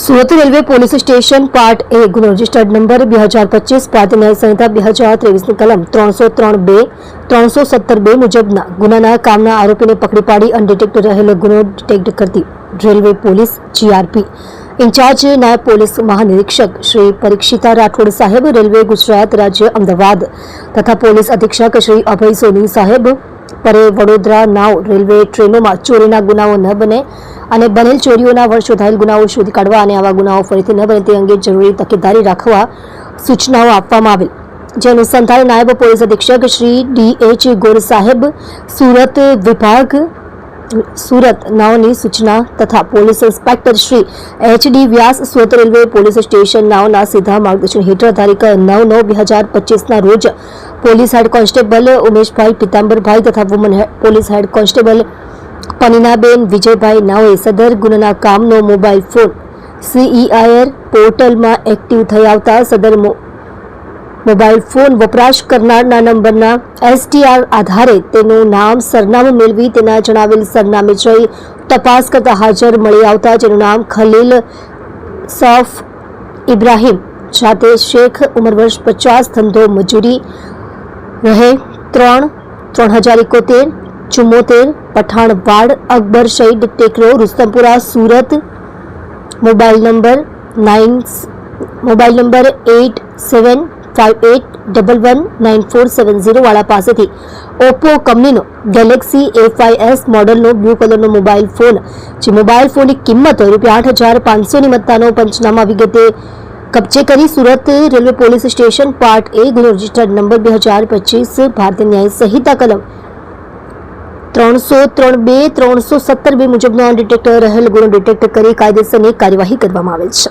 Surat railway police station part A ગુનો registered number 2025 ભારતીય ન્યાય સંહિતા 2023 કલમ 303(2) 317(2) મુજબના ગુનાના કામના આરોપીને પકડી પાડી અનડિટેક્ટ રહેલો ગુનો ડિટેક્ટ કરતી રેલવે પોલીસ જીઆરપી ઇન્ચાર્જ નાયબ પોલીસ મહાનિરીક્ષક શ્રી પરીક્ષિતા રાઠોડ સાહેબ, રેલવે ગુજરાત રાજ્ય અમદાવાદ તથા પોલીસ અધિક્ષક શ્રી અભય સોની સાહેબ પરે વડોદરા નાવ રેલવે ટ્રેનોમાં ચોરીના ગુનાઓ ન બને અને બનેલ ચોરીઓના વર્ષોધાયેલ ગુનાઓ શોધી કાઢવા અને આવા ગુનાઓ ફરીથી ન બને તે અંગે જરૂરી તકેદારી રાખવા સૂચનાઓ આપવામાં આવેલ, જે અનુસંધાને નાયબ પોલીસ અધિક્ષક શ્રી DH ગોર સાહેબ, સુરત વિભાગ સુરત નાઓની સૂચના તથા police inspector Shri HD Vyas, Surat railway police station નાઓના સીધા માર્ગદર્શન હેઠળ તારીખ 9/9/2025 રોજ police head constable Umeshbhai Pitambarbhai તથા woman police head constable Paninaben Vijaybhai નાઓએ સદર ગુનાના કામનો મોબાઈલ ફોન CEIR પોર્ટલમાં એક્ટિવ થઈ આવતા સદર મોબાઈલ ફોન વપરાશ કરનારના નંબરના STR આધારે તેનું નામ સરનામું મેળવી તેના જણાવેલ સરનામે જઈ તપાસ કરતા હાજર મળી આવતા જેનું નામ ખલીલ સફ ઇબ્રાહીમ, જાતે શેખ, ઉંમર વર્ષ 50, ધંધો મજૂરી, રહે 3/3071, 74, પઠાણવાડ, અકબર શહીદ ટેકરો, રુસ્તમપુરા, સુરત, મોબાઈલ નંબર 8758119470 વાળા પાસેથી ઓપ્પો કંપનીનો ગેલેક્સી A5s મોડલનો બ્લુ કલરનો મોબાઈલ ફોન, જે મોબાઈલ ફોનની કિંમત ₹8,500ની મત્તાનો પંચનામા વિગતે કબજે કરી Surat railway police station part A ગુનો રજિસ્ટર્ડ નંબર 2025 ભારતીય ન્યાય સંહિતા કલમ 303(2) 317(2) મુજબનો અનડિટેક્ટ રહેલ ગુનો ડિટેક્ટ કરી કાયદેસરની કાર્યવાહી કરવામાં આવેલ છે.